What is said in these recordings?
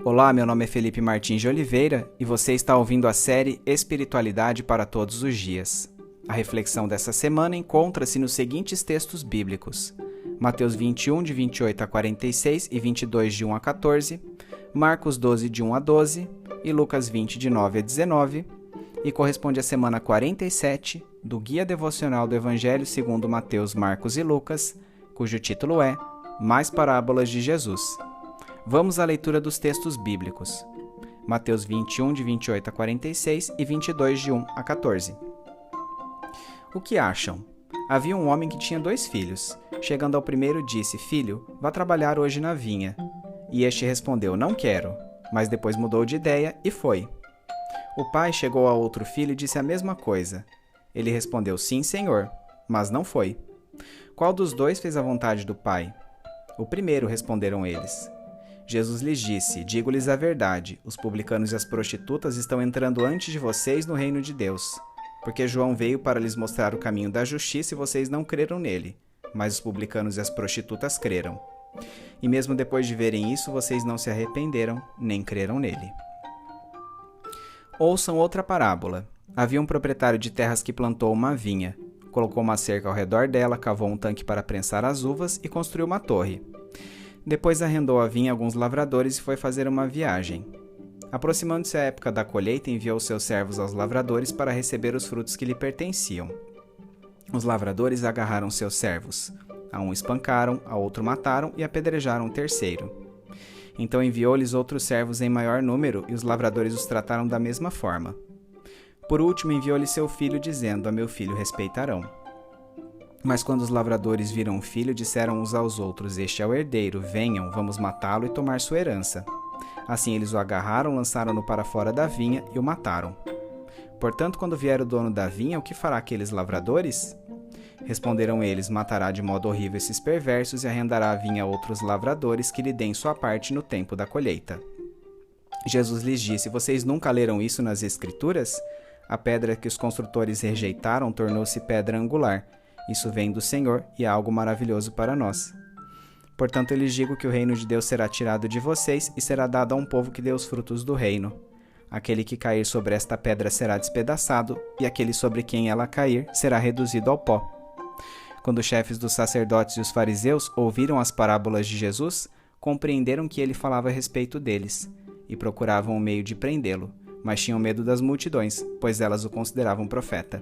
Olá, meu nome é Felipe Martins de Oliveira e você está ouvindo a série Espiritualidade para Todos os Dias. A reflexão dessa semana encontra-se nos seguintes textos bíblicos: Mateus 21, de 28 a 46 e 22, de 1 a 14, Marcos 12, de 1 a 12 e Lucas 20, de 9 a 19, e corresponde à semana 47 do Guia Devocional do Evangelho segundo Mateus, Marcos e Lucas, cujo título é Mais Parábolas de Jesus. Vamos à leitura dos textos bíblicos. Mateus 21, de 28 a 46 e 22, de 1 a 14. O que acham? Havia um homem que tinha 2 filhos. Chegando ao primeiro, disse: Filho, vá trabalhar hoje na vinha. E este respondeu: Não quero. Mas depois mudou de ideia e foi. O pai chegou ao outro filho e disse a mesma coisa. Ele respondeu: Sim, senhor, mas não foi. Qual dos 2 fez a vontade do pai? O primeiro, responderam eles. Jesus lhes disse: Digo-lhes a verdade, os publicanos e as prostitutas estão entrando antes de vocês no reino de Deus. Porque João veio para lhes mostrar o caminho da justiça e vocês não creram nele, mas os publicanos e as prostitutas creram. E mesmo depois de verem isso, vocês não se arrependeram, nem creram nele. Ouçam outra parábola. Havia um proprietário de terras que plantou uma vinha, colocou uma cerca ao redor dela, cavou um tanque para prensar as uvas e construiu uma torre. Depois arrendou a vinha a alguns lavradores e foi fazer uma viagem. Aproximando-se a época da colheita, enviou seus servos aos lavradores para receber os frutos que lhe pertenciam. Os lavradores agarraram seus servos. A um espancaram, a outro mataram e apedrejaram o terceiro. Então enviou-lhes outros servos em maior número e os lavradores os trataram da mesma forma. Por último enviou-lhe seu filho, dizendo: A meu filho respeitarão. Mas quando os lavradores viram o filho, disseram uns aos outros: Este é o herdeiro, venham, vamos matá-lo e tomar sua herança. Assim eles o agarraram, lançaram-no para fora da vinha e o mataram. Portanto, quando vier o dono da vinha, o que fará aqueles lavradores? Responderam eles: Matará de modo horrível esses perversos e arrendará a vinha a outros lavradores que lhe deem sua parte no tempo da colheita. Jesus lhes disse: Vocês nunca leram isso nas Escrituras? A pedra que os construtores rejeitaram tornou-se pedra angular. Isso vem do Senhor e é algo maravilhoso para nós. Portanto, eu lhes digo que o reino de Deus será tirado de vocês e será dado a um povo que dê os frutos do reino. Aquele que cair sobre esta pedra será despedaçado, e aquele sobre quem ela cair será reduzido ao pó. Quando os chefes dos sacerdotes e os fariseus ouviram as parábolas de Jesus, compreenderam que ele falava a respeito deles, e procuravam um meio de prendê-lo, mas tinham medo das multidões, pois elas o consideravam profeta.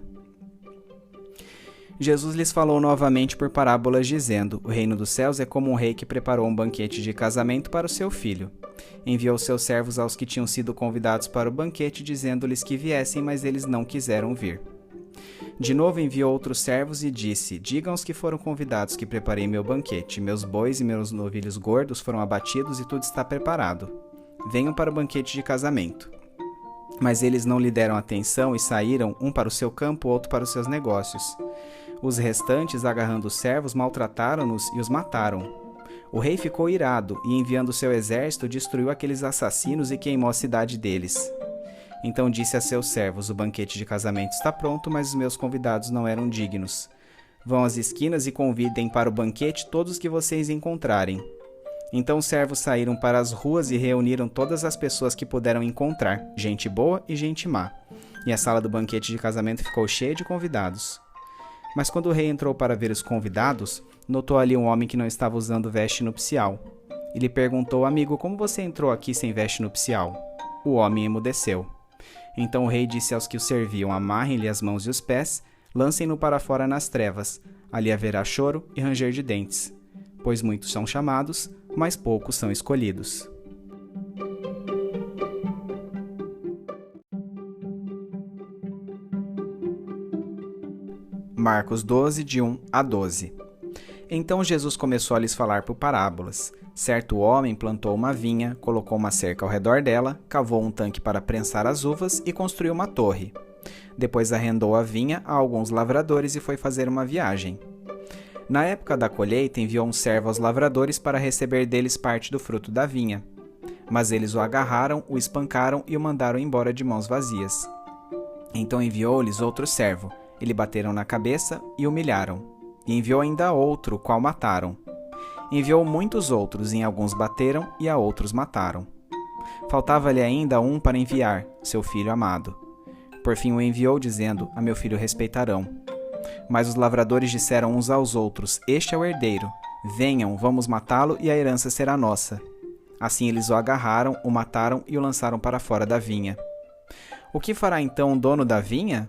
Jesus lhes falou novamente por parábolas, dizendo: O reino dos céus é como um rei que preparou um banquete de casamento para o seu filho. Enviou seus servos aos que tinham sido convidados para o banquete, dizendo-lhes que viessem, mas eles não quiseram vir. De novo enviou outros servos e disse: Digam aos que foram convidados que preparei meu banquete. Meus bois e meus novilhos gordos foram abatidos e tudo está preparado. Venham para o banquete de casamento. Mas eles não lhe deram atenção e saíram, um para o seu campo, outro para os seus negócios. Os restantes, agarrando os servos, maltrataram-nos e os mataram. O rei ficou irado e, enviando seu exército, destruiu aqueles assassinos e queimou a cidade deles. Então disse a seus servos: O banquete de casamento está pronto, mas os meus convidados não eram dignos. Vão às esquinas e convidem para o banquete todos que vocês encontrarem. Então os servos saíram para as ruas e reuniram todas as pessoas que puderam encontrar, gente boa e gente má. E a sala do banquete de casamento ficou cheia de convidados. Mas quando o rei entrou para ver os convidados, notou ali um homem que não estava usando veste nupcial. E lhe perguntou: Amigo, como você entrou aqui sem veste nupcial? O homem emudeceu. Então o rei disse aos que o serviam: Amarrem-lhe as mãos e os pés, lancem-no para fora nas trevas. Ali haverá choro e ranger de dentes. Pois muitos são chamados, mas poucos são escolhidos. Marcos 12, de 1 a 12. Então Jesus começou a lhes falar por parábolas. Certo homem plantou uma vinha, colocou uma cerca ao redor dela, cavou um tanque para prensar as uvas e construiu uma torre. Depois arrendou a vinha a alguns lavradores e foi fazer uma viagem. Na época da colheita, enviou um servo aos lavradores para receber deles parte do fruto da vinha. Mas eles o agarraram, o espancaram e o mandaram embora de mãos vazias. Então enviou-lhes outro servo. E lhe bateram na cabeça e humilharam. E enviou ainda outro, o qual mataram. Enviou muitos outros, em alguns bateram e a outros mataram. Faltava-lhe ainda um para enviar, seu filho amado. Por fim o enviou, dizendo: a meu filho respeitarão. Mas os lavradores disseram uns aos outros: este é o herdeiro. Venham, vamos matá-lo e a herança será nossa. Assim eles o agarraram, o mataram e o lançaram para fora da vinha. O que fará então o dono da vinha?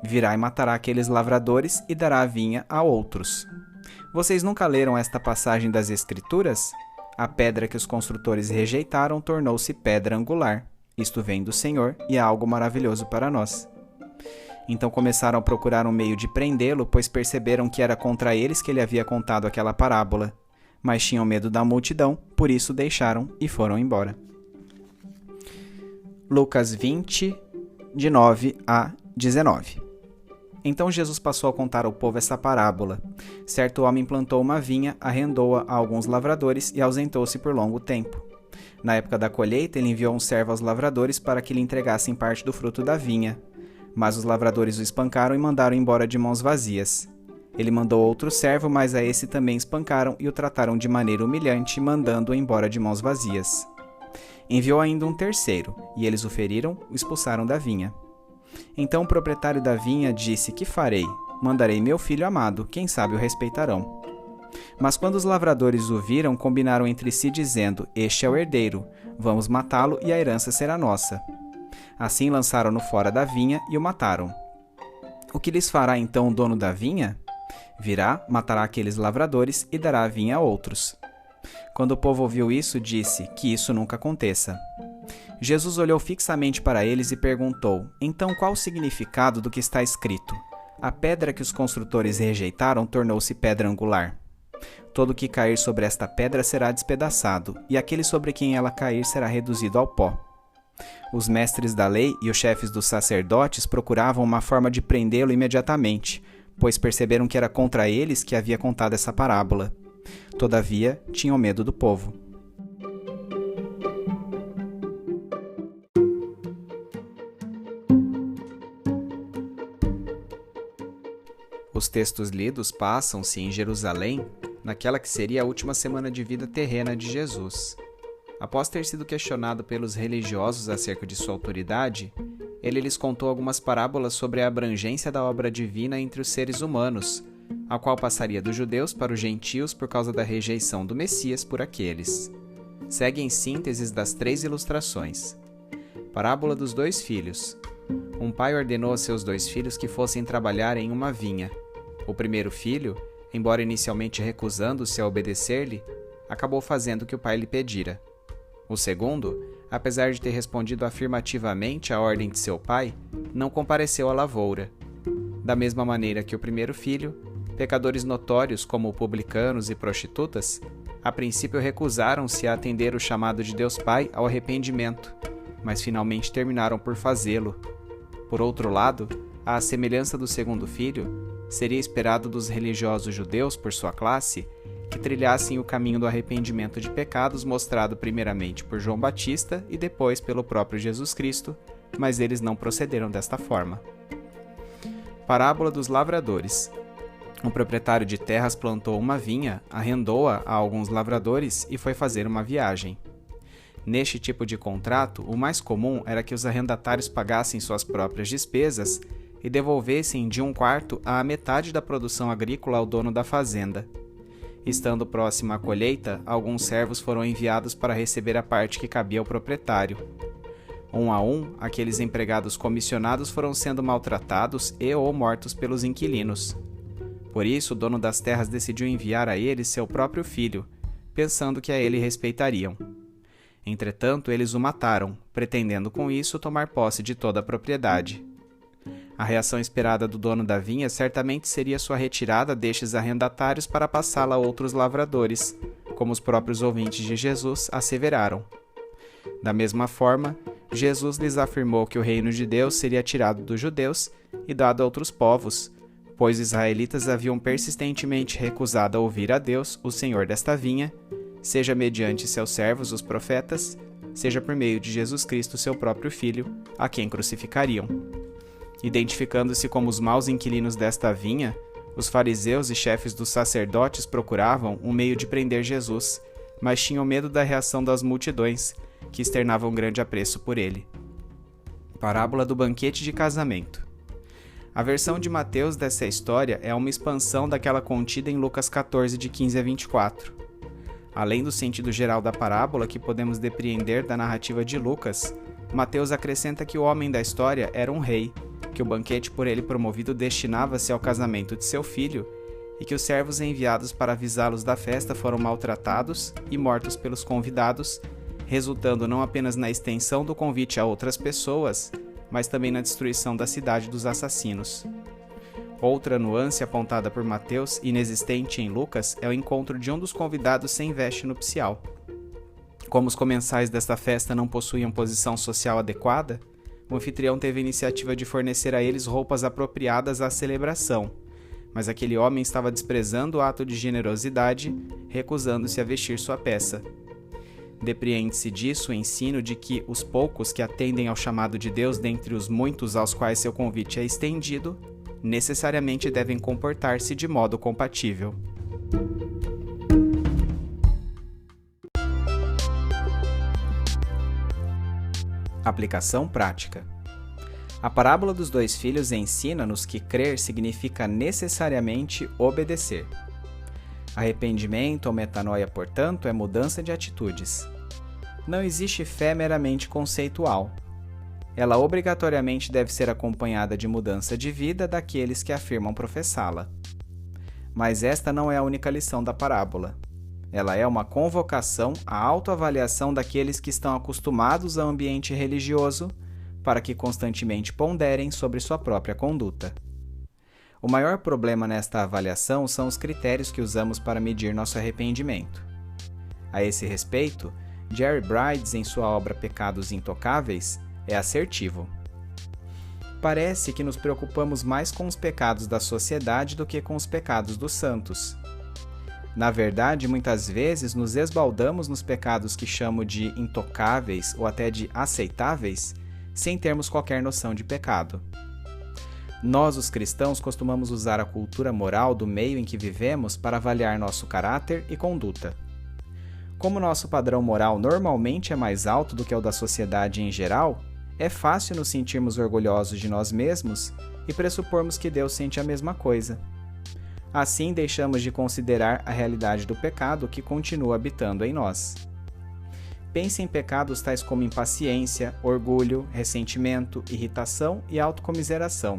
Virá e matará aqueles lavradores e dará a vinha a outros. Vocês nunca leram esta passagem das Escrituras? A pedra que os construtores rejeitaram tornou-se pedra angular. Isto vem do Senhor e é algo maravilhoso para nós. Então começaram a procurar um meio de prendê-lo, pois perceberam que era contra eles que ele havia contado aquela parábola. Mas tinham medo da multidão, por isso deixaram e foram embora. Lucas 20, de 9 a 19. Então Jesus passou a contar ao povo essa parábola. Certo homem plantou uma vinha, arrendou-a a alguns lavradores e ausentou-se por longo tempo. Na época da colheita, ele enviou um servo aos lavradores para que lhe entregassem parte do fruto da vinha. Mas os lavradores o espancaram e mandaram embora de mãos vazias. Ele mandou outro servo, mas a esse também espancaram e o trataram de maneira humilhante, mandando-o embora de mãos vazias. Enviou ainda um terceiro, e eles o feriram, o expulsaram da vinha. Então o proprietário da vinha disse: que farei? Mandarei meu filho amado, quem sabe o respeitarão. Mas quando os lavradores o viram, combinaram entre si, dizendo: este é o herdeiro, vamos matá-lo e a herança será nossa. Assim lançaram-no fora da vinha e o mataram. O que lhes fará então o dono da vinha? Virá, matará aqueles lavradores e dará a vinha a outros. Quando o povo ouviu isso, disse: que isso nunca aconteça. Jesus olhou fixamente para eles e perguntou: então qual o significado do que está escrito? A pedra que os construtores rejeitaram tornou-se pedra angular. Todo que cair sobre esta pedra será despedaçado, e aquele sobre quem ela cair será reduzido ao pó. Os mestres da lei e os chefes dos sacerdotes procuravam uma forma de prendê-lo imediatamente, pois perceberam que era contra eles que havia contado essa parábola. Todavia, tinham medo do povo. Os textos lidos passam-se em Jerusalém, naquela que seria a última semana de vida terrena de Jesus. Após ter sido questionado pelos religiosos acerca de sua autoridade, ele lhes contou algumas parábolas sobre a abrangência da obra divina entre os seres humanos, a qual passaria dos judeus para os gentios por causa da rejeição do Messias por aqueles. Seguem sínteses das 3 ilustrações. Parábola dos 2 filhos. Um pai ordenou a seus 2 filhos que fossem trabalhar em uma vinha. O primeiro filho, embora inicialmente recusando-se a obedecer-lhe, acabou fazendo o que o pai lhe pedira. O segundo, apesar de ter respondido afirmativamente à ordem de seu pai, não compareceu à lavoura. Da mesma maneira que o primeiro filho, pecadores notórios como publicanos e prostitutas, a princípio recusaram-se a atender o chamado de Deus Pai ao arrependimento, mas finalmente terminaram por fazê-lo. Por outro lado, à semelhança do segundo filho, seria esperado dos religiosos judeus, por sua classe, que trilhassem o caminho do arrependimento de pecados mostrado primeiramente por João Batista e depois pelo próprio Jesus Cristo, mas eles não procederam desta forma. Parábola dos lavradores. Um proprietário de terras plantou uma vinha, arrendou-a a alguns lavradores e foi fazer uma viagem. Neste tipo de contrato, o mais comum era que os arrendatários pagassem suas próprias despesas e devolvessem de 1/4 à metade da produção agrícola ao dono da fazenda. Estando próxima à colheita, alguns servos foram enviados para receber a parte que cabia ao proprietário. Um a um, aqueles empregados comissionados foram sendo maltratados e ou mortos pelos inquilinos. Por isso, o dono das terras decidiu enviar a eles seu próprio filho, pensando que a ele respeitariam. Entretanto, eles o mataram, pretendendo com isso tomar posse de toda a propriedade. A reação esperada do dono da vinha certamente seria sua retirada destes arrendatários para passá-la a outros lavradores, como os próprios ouvintes de Jesus asseveraram. Da mesma forma, Jesus lhes afirmou que o reino de Deus seria tirado dos judeus e dado a outros povos, pois os israelitas haviam persistentemente recusado a ouvir a Deus, o Senhor desta vinha, seja mediante seus servos, os profetas, seja por meio de Jesus Cristo, seu próprio Filho, a quem crucificariam. Identificando-se como os maus inquilinos desta vinha, os fariseus e chefes dos sacerdotes procuravam um meio de prender Jesus, mas tinham medo da reação das multidões, que externavam grande apreço por ele. Parábola do banquete de casamento. A versão de Mateus dessa história é uma expansão daquela contida em Lucas 14, de 15 a 24. Além do sentido geral da parábola que podemos depreender da narrativa de Lucas, Mateus acrescenta que o homem da história era um rei, que o banquete por ele promovido destinava-se ao casamento de seu filho e que os servos enviados para avisá-los da festa foram maltratados e mortos pelos convidados, resultando não apenas na extensão do convite a outras pessoas, mas também na destruição da cidade dos assassinos. Outra nuance apontada por Mateus, inexistente em Lucas, é o encontro de um dos convidados sem veste nupcial. Como os comensais desta festa não possuíam posição social adequada, o anfitrião teve a iniciativa de fornecer a eles roupas apropriadas à celebração, mas aquele homem estava desprezando o ato de generosidade, recusando-se a vestir sua peça. Depreende-se disso o ensino de que os poucos que atendem ao chamado de Deus dentre os muitos aos quais seu convite é estendido, necessariamente devem comportar-se de modo compatível. Aplicação prática. A parábola dos dois filhos ensina-nos que crer significa necessariamente obedecer. Arrependimento ou metanoia, portanto, é mudança de atitudes. Não existe fé meramente conceitual. Ela obrigatoriamente deve ser acompanhada de mudança de vida daqueles que afirmam professá-la. Mas esta não é a única lição da parábola. Ela é uma convocação à autoavaliação daqueles que estão acostumados ao ambiente religioso para que constantemente ponderem sobre sua própria conduta. O maior problema nesta avaliação são os critérios que usamos para medir nosso arrependimento. A esse respeito, Jerry Bridges, em sua obra Pecados Intocáveis, é assertivo. Parece que nos preocupamos mais com os pecados da sociedade do que com os pecados dos santos. Na verdade, muitas vezes nos esbaldamos nos pecados que chamo de intocáveis ou até de aceitáveis, sem termos qualquer noção de pecado. Nós, os cristãos, costumamos usar a cultura moral do meio em que vivemos para avaliar nosso caráter e conduta. Como nosso padrão moral normalmente é mais alto do que o da sociedade em geral, é fácil nos sentirmos orgulhosos de nós mesmos e pressupormos que Deus sente a mesma coisa. Assim, deixamos de considerar a realidade do pecado que continua habitando em nós. Pense em pecados tais como impaciência, orgulho, ressentimento, irritação e autocomiseração.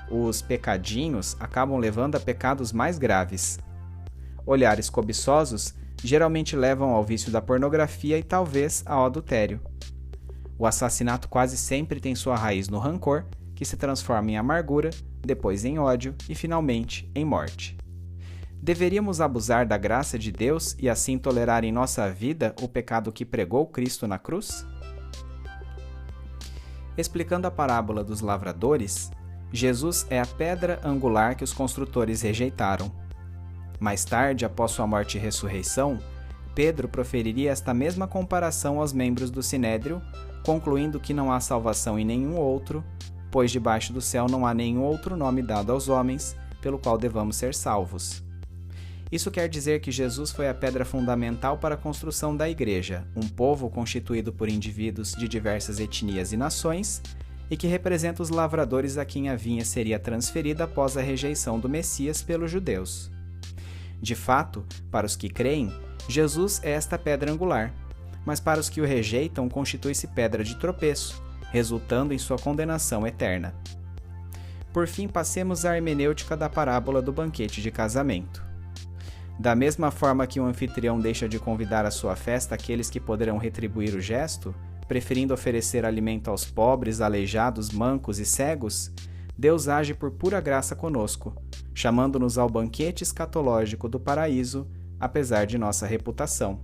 Os pecadinhos acabam levando a pecados mais graves. Olhares cobiçosos geralmente levam ao vício da pornografia e talvez ao adultério. O assassinato quase sempre tem sua raiz no rancor, que se transforma em amargura, depois em ódio e, finalmente, em morte. Deveríamos abusar da graça de Deus e assim tolerar em nossa vida o pecado que pregou Cristo na cruz? Explicando a parábola dos lavradores, Jesus é a pedra angular que os construtores rejeitaram. Mais tarde, após sua morte e ressurreição, Pedro proferiria esta mesma comparação aos membros do Sinédrio, concluindo que não há salvação em nenhum outro, pois debaixo do céu não há nenhum outro nome dado aos homens, pelo qual devamos ser salvos. Isso quer dizer que Jesus foi a pedra fundamental para a construção da Igreja, um povo constituído por indivíduos de diversas etnias e nações, e que representa os lavradores a quem a vinha seria transferida após a rejeição do Messias pelos judeus. De fato, para os que creem, Jesus é esta pedra angular, mas para os que o rejeitam constitui-se pedra de tropeço, resultando em sua condenação eterna. Por fim, passemos à hermenêutica da parábola do banquete de casamento. Da mesma forma que um anfitrião deixa de convidar à sua festa aqueles que poderão retribuir o gesto, preferindo oferecer alimento aos pobres, aleijados, mancos e cegos, Deus age por pura graça conosco, chamando-nos ao banquete escatológico do paraíso, apesar de nossa reputação.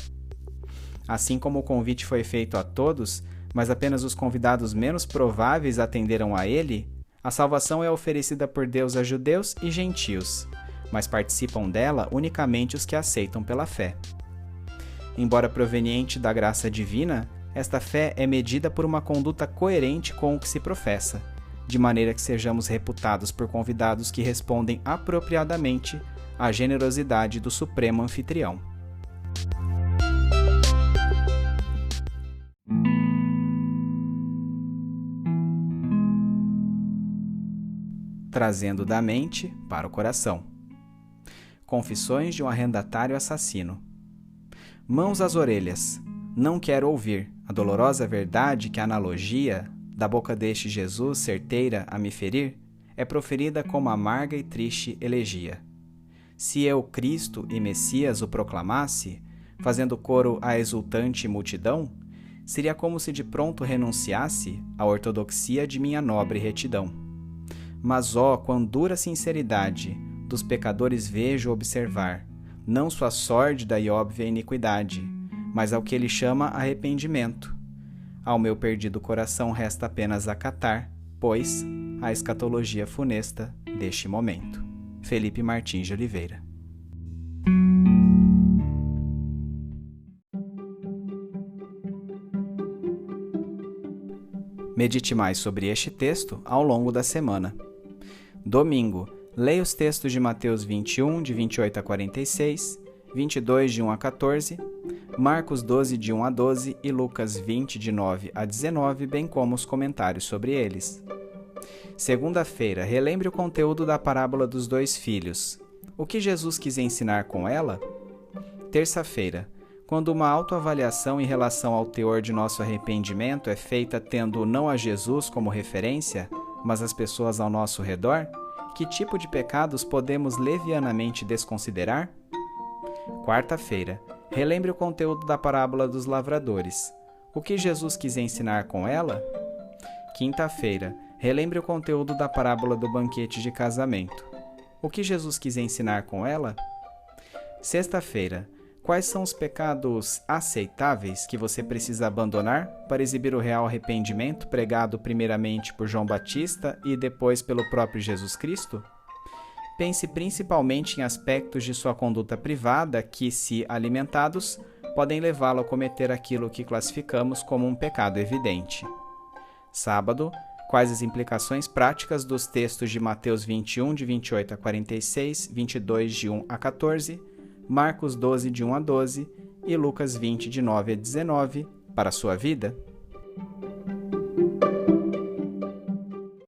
Assim como o convite foi feito a todos, mas apenas os convidados menos prováveis atenderam a ele, a salvação é oferecida por Deus a judeus e gentios, mas participam dela unicamente os que a aceitam pela fé. Embora proveniente da graça divina, esta fé é medida por uma conduta coerente com o que se professa, de maneira que sejamos reputados por convidados que respondem apropriadamente à generosidade do Supremo Anfitrião. trazendo da mente para o coração. Confissões de um arrendatário assassino. Mãos às orelhas. Não quero ouvir a dolorosa verdade que a analogia, da boca deste Jesus certeira a me ferir, é proferida como amarga e triste elegia. Se eu, Cristo e Messias, o proclamasse, fazendo coro à exultante multidão, seria como se de pronto renunciasse à ortodoxia de minha nobre retidão. Mas, ó, quão dura sinceridade dos pecadores vejo observar, não sua sórdida e óbvia iniquidade, mas ao que ele chama arrependimento. Ao meu perdido coração resta apenas acatar, pois, a escatologia funesta deste momento. Felipe Martins de Oliveira. Medite mais sobre este texto ao longo da semana. Domingo, leia os textos de Mateus 21, de 28 a 46, 22, de 1 a 14, Marcos 12, de 1 a 12 e Lucas 20, de 9 a 19, bem como os comentários sobre eles. Segunda-feira, relembre o conteúdo da parábola dos 2 filhos. O que Jesus quis ensinar com ela? Terça-feira, quando uma autoavaliação em relação ao teor de nosso arrependimento é feita tendo não a Jesus como referência, mas as pessoas ao nosso redor, que tipo de pecados podemos levianamente desconsiderar? Quarta-feira, relembre o conteúdo da parábola dos lavradores. O que Jesus quis ensinar com ela? Quinta-feira, relembre o conteúdo da parábola do banquete de casamento. O que Jesus quis ensinar com ela? Sexta-feira, quais são os pecados aceitáveis que você precisa abandonar para exibir o real arrependimento pregado primeiramente por João Batista e depois pelo próprio Jesus Cristo? Pense principalmente em aspectos de sua conduta privada que, se alimentados, podem levá-lo a cometer aquilo que classificamos como um pecado evidente. Sábado, quais as implicações práticas dos textos de Mateus 21, de 28 a 46, 22, de 1 a 14, Marcos 12, de 1 a 12 e Lucas 20, de 9 a 19, para a sua vida?